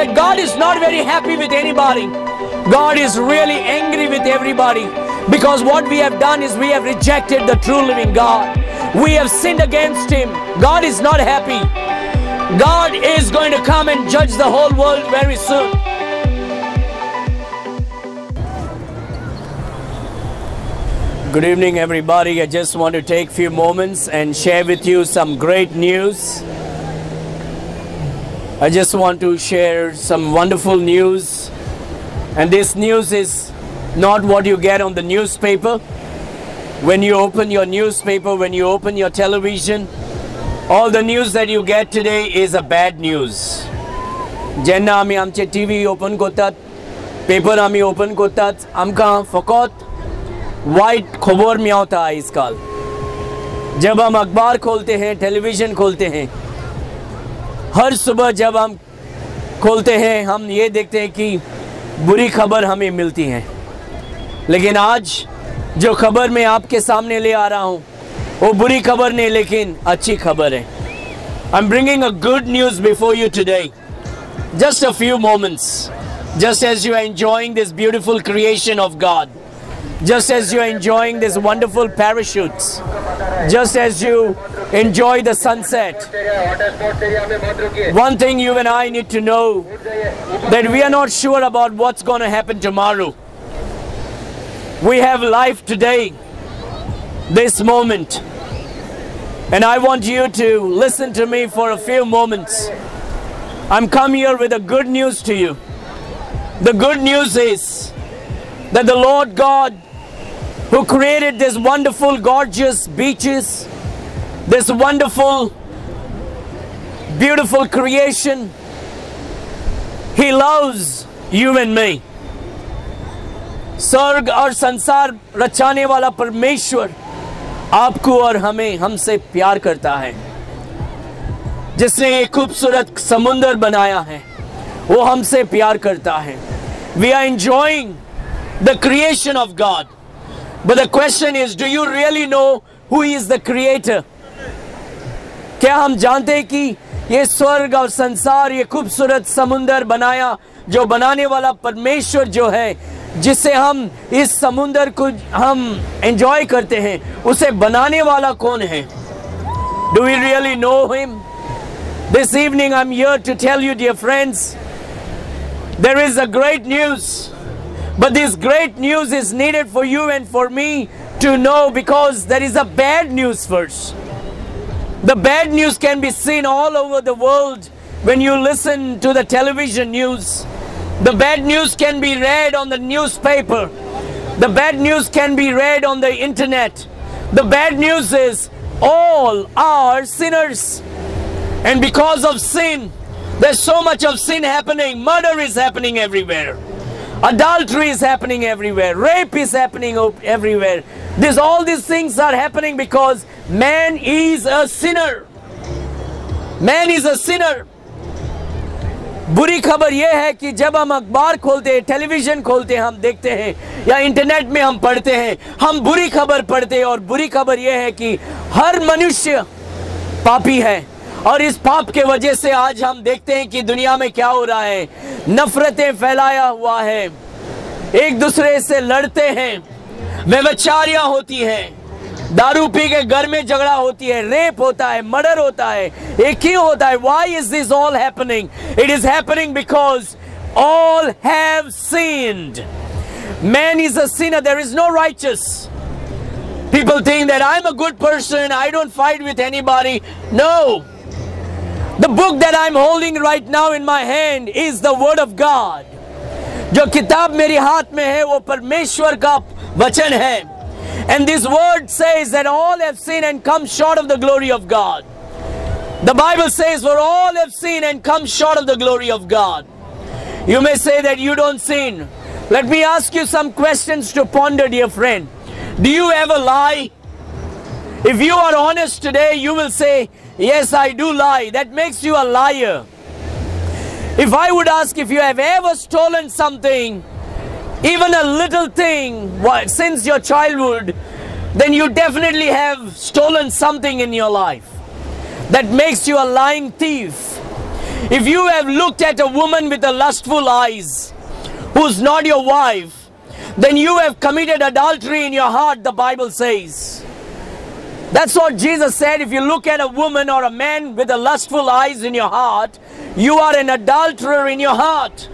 that God is not very happy with anybody. God is really angry with everybody, because what we have done is we have rejected the true living God. We have sinned against Him. God is not happy. God is going to come and judge the whole world very soon. Good evening, everybody. I just want to take a few moments and share with you some great news. I just want to share some wonderful news. And this news is not what you get on the newspaper. When you open your newspaper, when you open your television, all the news that you get today is a bad news. Jenna आमी आमचे TV open करतात, paper आमी open करतात, आमकां फकत white खबर मिळता आजकाल. जब हम अखबार खोलते हैं, टेलीविज़न खोलते हैं, हर सुबह जब हम खोलते हैं हम ये देखते हैं कि बुरी खबर हमें मिलती हैं. लेकिन आज जो खबर मैं आपके सामने ले आ रहा हूँ वो बुरी खबर नहीं, लेकिन अच्छी खबर है. I'm bringing a good news before you today. Just a few moments, just as you are enjoying this beautiful creation of God, just as you are enjoying this wonderful parachutes, just as you enjoy the sunset. One thing you and I need to know, that we are not sure about what's going to happen tomorrow. We have life today, this moment. And I want you to listen to me for a few moments. I'm come here with a good news to you. The good news is that the Lord God, who created this wonderful, gorgeous beaches, this wonderful, beautiful creation, He loves you and me. स्वर्ग और संसार रचाने वाला परमेश्वर आपको और हमें, हमसे प्यार करता है. जिसने एक खूबसूरत समुंदर बनाया है वो हमसे प्यार करता है. We are enjoying the creation of God. But the question is, do you really know who is the creator? क्या हम जानते हैं कि ये स्वर्ग और संसार, ये खूबसूरत समुंदर बनाया, जो बनाने वाला परमेश्वर जो है, जिससे हम इस समुंदर को हम एंजॉय करते हैं, उसे बनाने वाला कौन है? Do we really know Him? This evening I'm here to tell you, dear friends, there is a great news. But this great news is needed for you and for me to know, because there is a bad news first. The bad news can be seen all over the world when you listen to the television news. The bad news can be read on the newspaper. The bad news can be read on the internet. The bad news is all are sinners. And because of sin, there's so much of sin happening. Murder is happening everywhere. Adultery is happening everywhere. Rape is happening everywhere. All these things are happening because man is a sinner. Man is a sinner. बुरी खबर यह है कि जब हम अखबार खोलते हैं, टेलीविज़न खोलते हैं, हम देखते हैं, या इंटरनेट में हम पढ़ते हैं, हम बुरी खबर पढ़ते हैं. और बुरी खबर यह है कि हर मनुष्य पापी है. और इस पाप के वजह से आज हम देखते हैं कि दुनिया में क्या हो रहा है. नफरतें फैलाया हुआ है, एक दूसरे से लड़ते हैं, व्यभिचारियां होती हैं, दारू पी के घर में झगड़ा होती है, रेप होता है, मर्डर होता है. ये क्यों होता है? Why is this all happening? It is happening because all have sinned. Man is a sinner. There is no righteous. People think that I'm a good person, I don't fight with anybody. No. The book that I'm holding right now in my hand is the Word of God. जो किताब मेरे हाथ में है वो परमेश्वर का वचन है. And this word says that all have sinned and come short of the glory of God. The Bible says, for all have sinned and come short of the glory of God. You may say that you don't sin. Let me ask you some questions to ponder, dear friend. Do you ever lie? If you are honest today, you will say, yes, I do lie. That makes you a liar. If I would ask if you have ever stolen something, even a little thing, since your childhood, then you definitely have stolen something in your life. That makes you a lying thief. If you have looked at a woman with a lustful eyes, who's not your wife, then you have committed adultery in your heart, the Bible says. That's what Jesus said. If you look at a woman or a man with a lustful eyes in your heart, you are an adulterer in your heart.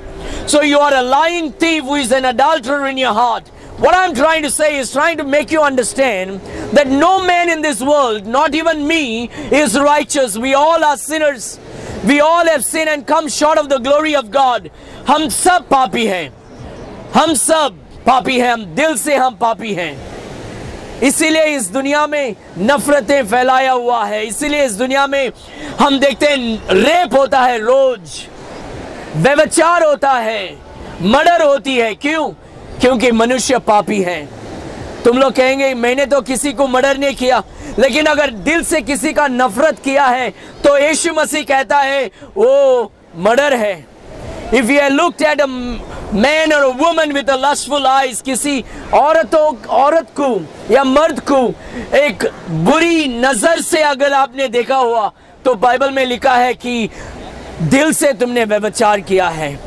So you are a lying thief who is an adulterer in your heart. What I'm trying to say is trying to make you understand that no man in this world, not even me, is righteous. We all are sinners. We all have sinned and come short of the glory of God. हम सब पापी हैं. हम सब पापी हैं. हम दिल से हम पापी हैं. इसीलिए इस दुनिया में नफरतें फैलाया हुआ है. इसीलिए इस दुनिया में हम देखते हैं रेप होता है रोज, व्यभिचार होता है, मर्डर होती है. क्यों? क्योंकि मनुष्य पापी है. तुम लोग कहेंगे मैंने तो किसी को मर्डर नहीं किया, लेकिन अगर दिल से किसी का नफरत किया है तो यीशु मसीह कहता है वो मर्डर है. If you looked at a man or a woman with a lustful eyes, किसी औरत को या मर्द को एक बुरी नजर से अगर आपने देखा हुआ, तो बाइबल में लिखा है कि दिल से तुमने व्यभिचार किया है.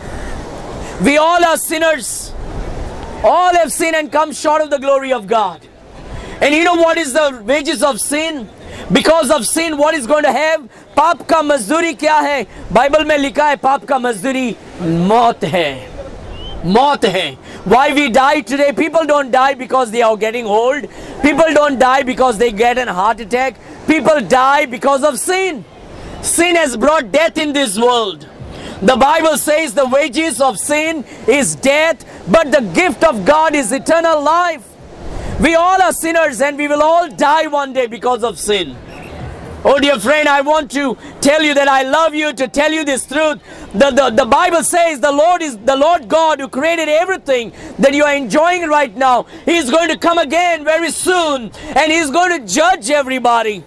We all are sinners. All have sinned and come short of the glory of God. And you know what is the wages of sin? Because of sin, what is going to have? पाप का मजदूरी क्या है? Bible में लिखा है पाप का मजदूरी मौत है. मौत है. Why we die today? People don't die because they are getting old. People don't die because they get a heart attack. People die because of sin. Sin has brought death in this world. The Bible says the wages of sin is death, but the gift of God is eternal life. We all are sinners and we will all die one day because of sin. Oh dear friend, I want to tell you that I love you, to tell you this truth. The Bible says the Lord is the Lord God who created everything that you are enjoying right now. He is going to come again very soon and He is going to judge everybody.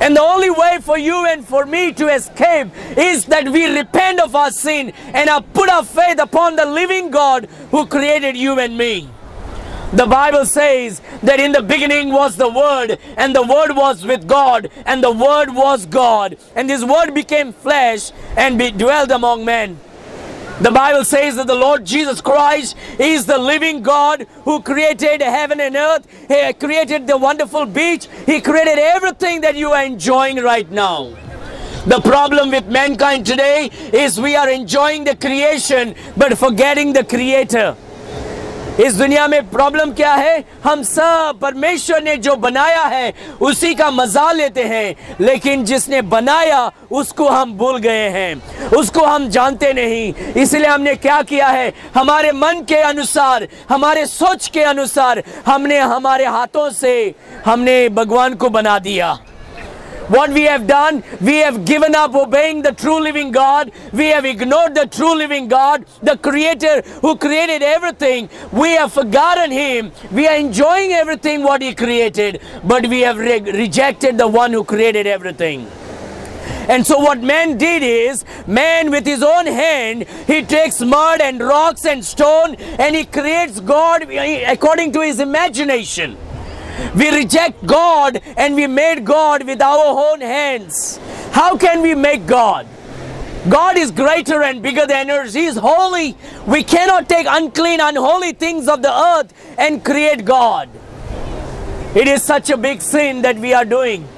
And the only way for you and for me to escape is that we repent of our sin and put our faith upon the living God who created you and me. The Bible says that in the beginning was the Word, and the Word was with God, and the Word was God. And this Word became flesh and dwelt among men. The Bible says that the Lord Jesus Christ is the living God who created heaven and earth. He created the wonderful beach. He created everything that you are enjoying right now. The problem with mankind today is we are enjoying the creation but forgetting the Creator. इस दुनिया में problem क्या है? हम सब परमेश्वर ने जो बनाया है उसी का मजा लेते हैं, लेकिन जिसने बनाया उसको हम भूल गए हैं, उसको हम जानते नहीं. इसलिए हमने क्या किया है? हमारे मन के अनुसार, हमारे सोच के अनुसार हमने हमारे हाथों से हमने भगवान को बना दिया. What we have done, we have given up obeying the true living God. We have ignored the true living God, the Creator who created everything. We have forgotten Him. We are enjoying everything what He created, but we have rejected the one who created everything. And so what man did is, man with his own hand, he takes mud and rocks and stone and he creates God according to his imagination. We reject God and we made God with our own hands. How can we make God? God is greater and bigger than us. He is holy. We cannot take unclean, unholy things of the earth and create God. It is such a big sin that we are doing.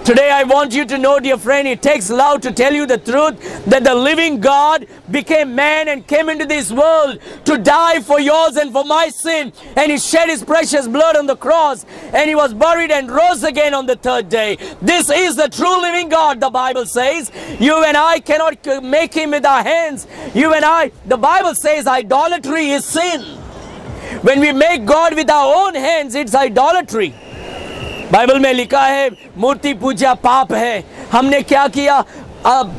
Today I want you to know, dear friend, it takes love to tell you the truth that the living God became man and came into this world to die for yours and for my sin. And He shed His precious blood on the cross and He was buried and rose again on the third day. This is the true living God, the Bible says. You and I cannot make Him with our hands. You and I, the Bible says idolatry is sin. When we make God with our own hands, it's idolatry. Bible में लिखा है मूर्ति पूजा पाप है. हमने क्या किया?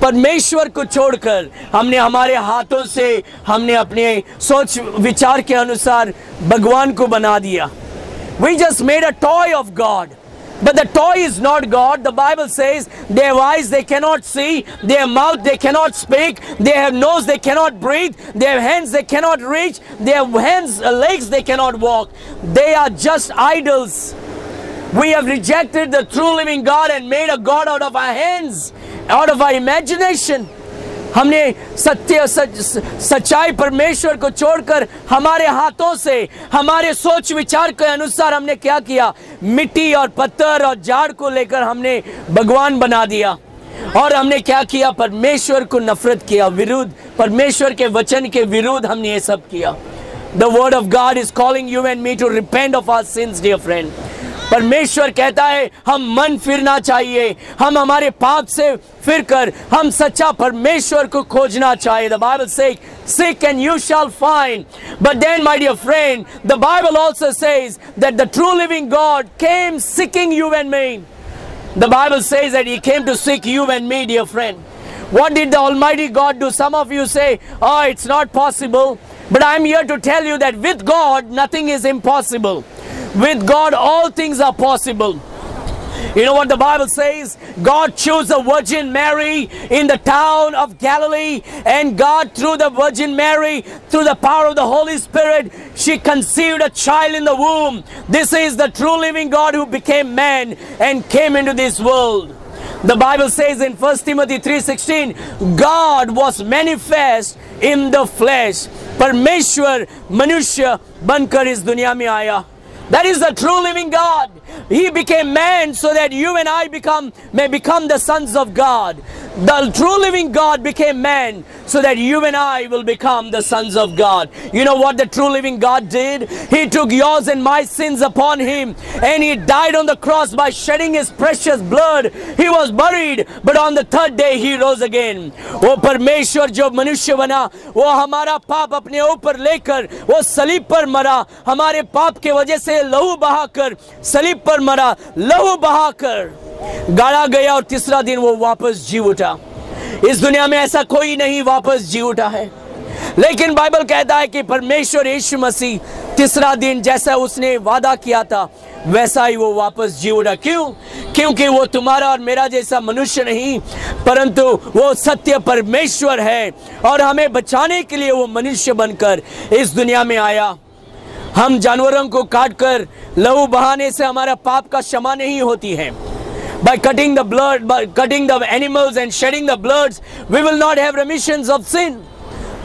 परमेश्वर को छोड़कर हमने हमारे हाथों से हमने अपने सोच विचार के अनुसार भगवान को बना दिया. We just made a toy of God. But the toy is not God. The Bible says they have eyes they cannot see, they have mouth they cannot speak, they have nose they cannot breathe, they have hands they cannot reach, they have legs they cannot walk. They are just idols. We have rejected the true living God and made a God out of our hands, out of our imagination. हमने सच्चाई परमेश्वर को छोड़कर हमारे हाथों से, हमारे सोच विचार के अनुसार हमने क्या किया? मिट्टी और पत्थर और झाड़ को लेकर हमने भगवान बना दिया। और हमने क्या किया? परमेश्वर को नफरत किया, विरुद्ध, परमेश्वर के वचन के विरुद्ध हमने ये सब किया। The word of God is calling you and me to repent of our sins, dear friend. परमेश्वर कहता है हम मन फिरना चाहिए, हम हमारे पाप से फिरकर हम सच्चा परमेश्वर को खोजना चाहिए। The Bible says, seek and you shall find. But then, my dear friend, the Bible also says that the true living God came seeking you and me. The Bible says that He came to seek you and me, dear friend. What did the Almighty God do? Some of you say, oh, it's not possible. But I'm here to tell you that with God, nothing is impossible. With God, all things are possible. You know what the Bible says? God chose a Virgin Mary in the town of Galilee, and God, through the Virgin Mary, through the power of the Holy Spirit, she conceived a child in the womb. This is the true living God who became man and came into this world. The Bible says in 1 Timothy 3:16, God was manifest in the flesh. परमेश्वर मनुष्य बनकर इस दुनिया में आया. That is the true living God. He became man so that you and I may become the sons of God. The true living God became man so that you and I will become the sons of God. You know what the true living God did? He took yours and my sins upon Him, and He died on the cross by shedding His precious blood. He was buried, but on the third day He rose again. वो परमेश्वर जो मनुष्य बना, वो हमारा पाप अपने ऊपर लेकर वो सलीब पर मरा, हमारे पाप के वजह से लहू बहाकर सलीब पर मरा, लहू बहाकर गाड़ा गया और तीसरा दिन वो वापस जी उठा. इस दुनिया में ऐसा कोई नहीं वापस जी उठा है, लेकिन बाइबल कहता है कि परमेश्वर यीशु मसीह तीसरा दिन जैसा उसने वादा किया था वैसा ही वो वापस जी उठा. क्यों? क्योंकि वो तुम्हारा और मेरा जैसा मनुष्य नहीं, परंतु वो सत्य परमेश्वर है और हमें बचाने के लिए वो मनुष्य बनकर इस दुनिया में आया. हम जानवरों को काटकर लहू बहाने से हमारा पाप का क्षमा नहीं होती है. By cutting the blood, by cutting the animals and shedding the bloods, we will not have remissions of sin.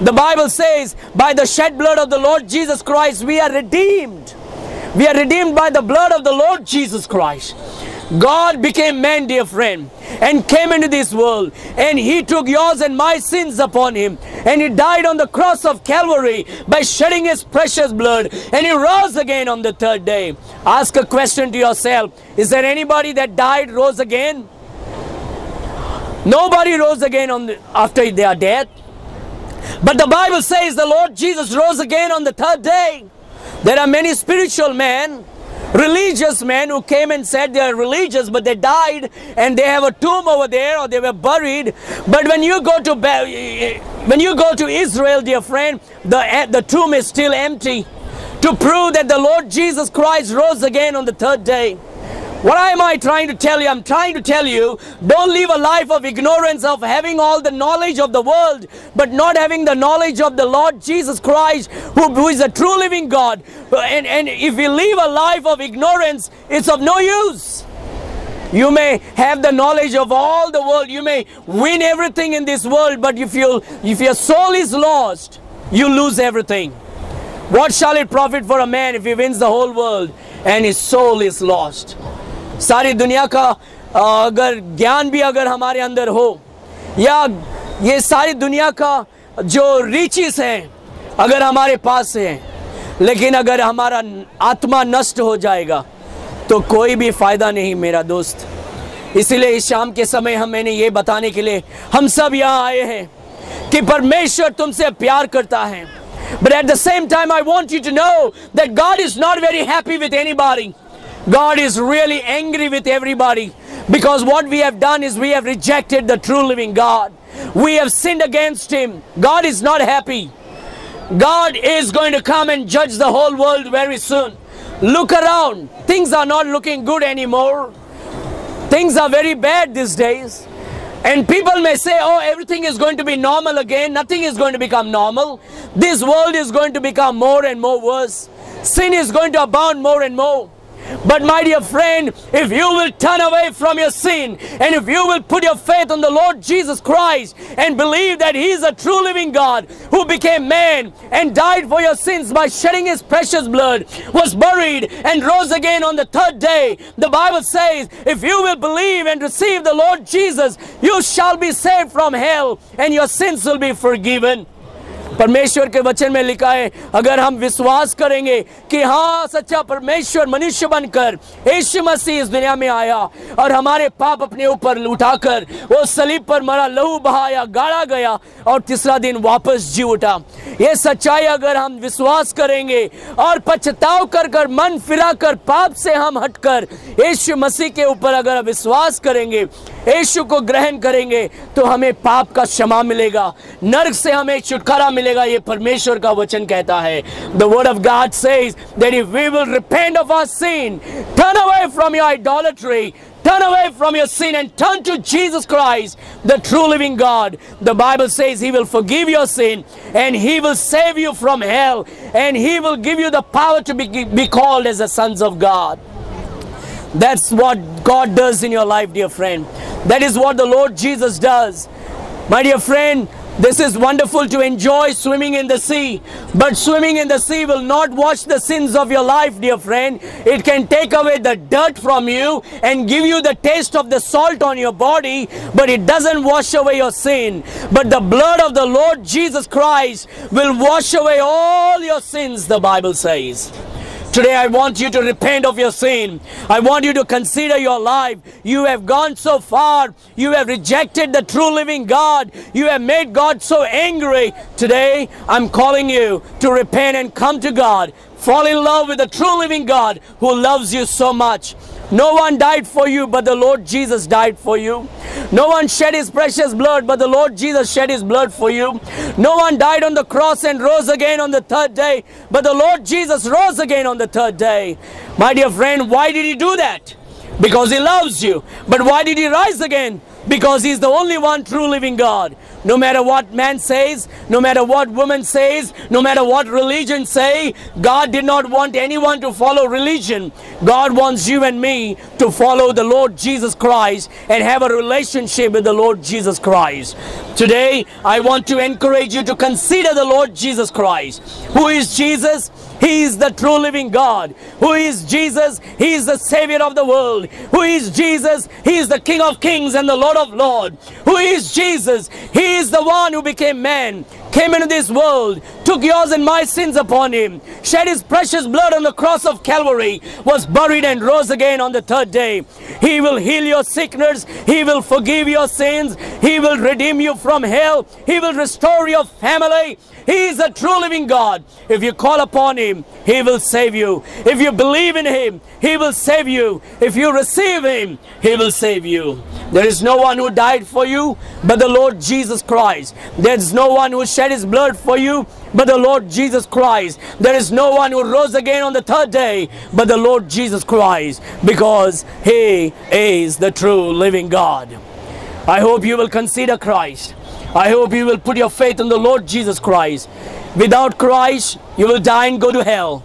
The Bible says, by the shed blood of the Lord Jesus Christ, we are redeemed. We are redeemed by the blood of the Lord Jesus Christ. God became man, dear friend, and came into this world, and He took yours and my sins upon Him, and He died on the cross of Calvary by shedding His precious blood, and He rose again on the third day. Ask a question to yourself: is there anybody that died, rose again? Nobody rose again after their death. But the Bible says the Lord Jesus rose again on the third day. There are many spiritual men, religious men who came and said they are religious, but they died and they have a tomb over there, or they were buried. But when you go to Israel, dear friend, the tomb is still empty, to prove that the Lord Jesus Christ rose again on the third day. What am I trying to tell you? I'm trying to tell you, don't live a life of ignorance, of having all the knowledge of the world, but not having the knowledge of the Lord Jesus Christ, who is a true living God. And if you live a life of ignorance, it's of no use. You may have the knowledge of all the world, you may win everything in this world, but if your soul is lost, you lose everything. What shall it profit for a man if he wins the whole world and his soul is lost? सारी दुनिया का अगर ज्ञान भी अगर हमारे अंदर हो, या ये सारी दुनिया का जो रिचेस हैं अगर हमारे पास हैं, लेकिन अगर हमारा आत्मा नष्ट हो जाएगा तो कोई भी फायदा नहीं मेरा दोस्त. इसीलिए इस शाम के समय मैंने ये बताने के लिए हम सब यहाँ आए हैं कि परमेश्वर तुमसे प्यार करता है. But at the same time I want you to know that God is not very happy with anybody. God is really angry with everybody, because what we have done is we have rejected the true living God. We have sinned against Him. God is not happy. God is going to come and judge the whole world very soon. Look around. Things are not looking good anymore. Things are very bad these days. And people may say, oh, everything is going to be normal again. Nothing is going to become normal. This world is going to become more and more worse. Sin is going to abound more and more. But my dear friend, if you will turn away from your sin, and if you will put your faith on the Lord Jesus Christ and believe that He is a true living God who became man and died for your sins by shedding His precious blood, was buried and rose again on the third day, the Bible says, if you will believe and receive the Lord Jesus, you shall be saved from hell and your sins will be forgiven. परमेश्वर के वचन में लिखा है, अगर हम विश्वास करेंगे कि हाँ, सच्चा परमेश्वर मनुष्य बनकर यीशु मसीह इस दुनिया में आया और हमारे पाप अपने ऊपर उठाकर वो सलीब पर मरा, लहू बहाया, गाड़ा गया और तीसरा दिन वापस जी उठा, ये सच्चाई अगर हम विश्वास करेंगे और पछताव कर मन फिरा कर पाप से हम हटकर यीशु मसीह के ऊपर अगर विश्वास करेंगे, यीशु को ग्रहण करेंगे, तो हमें पाप का क्षमा मिलेगा, नरक से हमें छुटकारा मिलेगा। ये परमेश्वर का वचन कहता है। The word of God says that if we will repent of our sin, turn away from your idolatry, turn away from your sin and turn to Jesus Christ, the true living God, the Bible says He will forgive your sin and He will save you from hell and He will give you the power to be called as the sons of God. That's what God does in your life, dear friend. That is what the Lord Jesus does. My dear friend, this is wonderful to enjoy swimming in the sea, but swimming in the sea will not wash the sins of your life, dear friend. It can take away the dirt from you and give you the taste of the salt on your body, but it doesn't wash away your sin. But the blood of the Lord Jesus Christ will wash away all your sins, the Bible says. Today I want you to repent of your sin. I want you to consider your life. You have gone so far. You have rejected the true living God. You have made God so angry. Today I'm calling you to repent and come to God. Fall in love with the true living God who loves you so much. No one died for you, but the Lord Jesus died for you. No one shed His precious blood, but the Lord Jesus shed His blood for you. No one died on the cross and rose again on the third day, but the Lord Jesus rose again on the third day. My dear friend, why did He do that? Because He loves you. But why did He rise again? Because He's the only one true living God. No matter what man says, no matter what woman says, no matter what religion say, God did not want anyone to follow religion. God wants you and me to follow the Lord Jesus Christ and have a relationship with the Lord Jesus Christ. Today, I want to encourage you to consider the Lord Jesus Christ. Who is Jesus? He is the true living God. Who is Jesus? He is the Savior of the world. Who is Jesus? He is the King of kings and the Lord of lords. Who is Jesus? He is the one who became man, came into this world, took yours and my sins upon Him, shed His precious blood on the cross of Calvary, was buried and rose again on the third day. He will heal your sickness. He will forgive your sins. He will redeem you from hell. He will restore your family. He is a true living God. If you call upon Him, He will save you. If you believe in Him, He will save you. If you receive Him, He will save you. There is no one who died for you but the Lord Jesus Christ. There is no one who shed His blood for you but the Lord Jesus Christ. There is no one who rose again on the third day but the Lord Jesus Christ, because He is the true living God. I hope you will consider Christ. I hope you will put your faith in the Lord Jesus Christ. Without Christ, you will die and go to hell.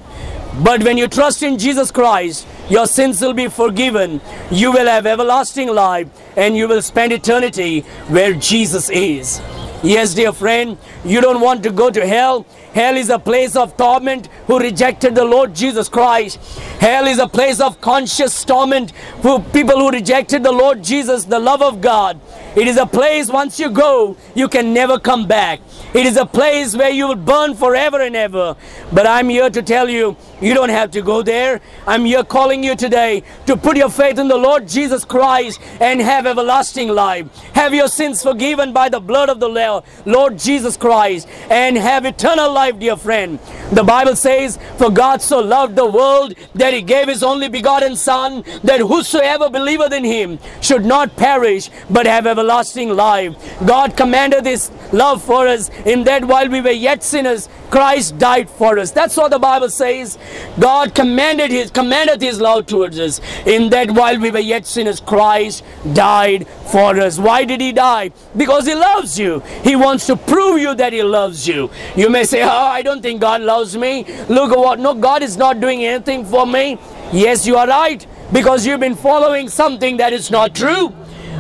But when you trust in Jesus Christ, your sins will be forgiven. You will have everlasting life and you will spend eternity where Jesus is. Yes, dear friend, you don't want to go to hell. Hell is a place of torment who rejected the Lord Jesus Christ. Hell is a place of conscious torment for people who rejected the Lord Jesus, the love of God. It is a place once you go, you can never come back. It is a place where you will burn forever and ever. But I'm here to tell you, you don't have to go there. I'm here calling you today to put your faith in the Lord Jesus Christ and have everlasting life. Have your sins forgiven by the blood of the Lord Jesus Christ and have eternal life, dear friend. The Bible says, for God so loved the world that He gave His only begotten Son, that whosoever believeth in Him should not perish but have everlasting life. God commanded this love for us in that while we were yet sinners, Christ died for us. That's what the Bible says. God commanded His love towards us in that while we were yet sinners, Christ died for us. Why did He die? Because He loves you. He wants to prove you that He loves you. You may say, oh, I don't think God loves me. Look what, no, God is not doing anything for me. Yes, you are right, because you've been following something that is not true.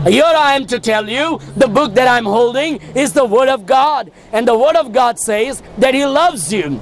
Here I am to tell you, the book that I'm holding is the Word of God. And the Word of God says that He loves you.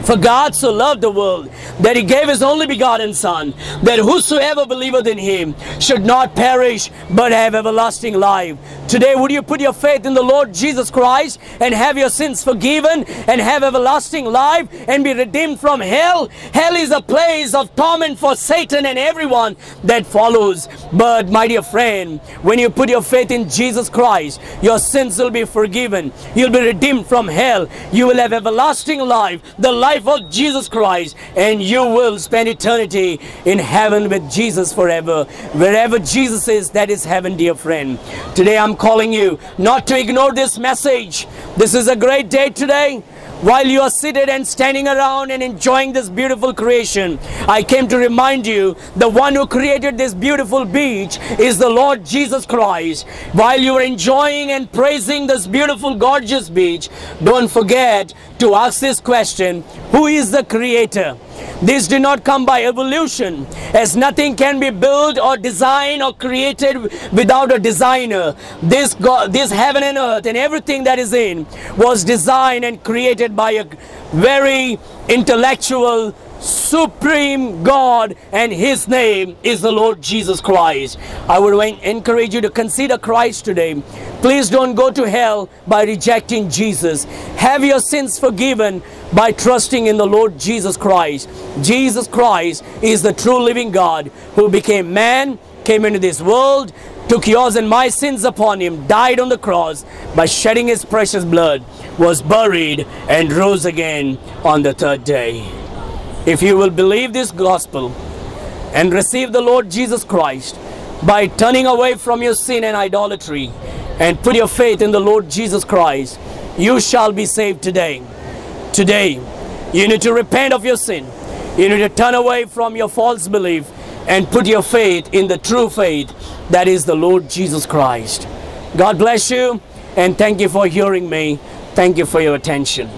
For God so loved the world that He gave His only begotten Son, that whosoever believeth in Him should not perish but have everlasting life. Today, would you put your faith in the Lord Jesus Christ and have your sins forgiven and have everlasting life and be redeemed from hell? Hell is a place of torment for Satan and everyone that follows. But my dear friend, when you put your faith in Jesus Christ, your sins will be forgiven. You'll be redeemed from hell. You will have everlasting life, the life of Jesus Christ, and you will spend eternity in heaven with Jesus forever. Wherever Jesus is, that is heaven, dear friend. Today I'm calling you not to ignore this message. This is a great day today. While you are seated and standing around and enjoying this beautiful creation, I came to remind you, the one who created this beautiful beach is the Lord Jesus Christ. While you are enjoying and praising this beautiful, gorgeous beach, don't forget to ask this question: who is the creator? This did not come by evolution, as nothing can be built or designed or created without a designer. This heaven and earth and everything that is in was designed and created by a very intellectual, supreme God, and His name is the Lord Jesus Christ. I would encourage you to consider Christ today. Please don't go to hell by rejecting Jesus. Have your sins forgiven by trusting in the Lord Jesus Christ. Jesus Christ is the true living God who became man, came into this world, took yours and my sins upon Him, died on the cross by shedding His precious blood, was buried and rose again on the third day. If you will believe this gospel and receive the Lord Jesus Christ by turning away from your sin and idolatry and put your faith in the Lord Jesus Christ, you shall be saved today. Today, you need to repent of your sin. You need to turn away from your false belief and put your faith in the true faith, that is the Lord Jesus Christ. God bless you, and thank you for hearing me. Thank you for your attention.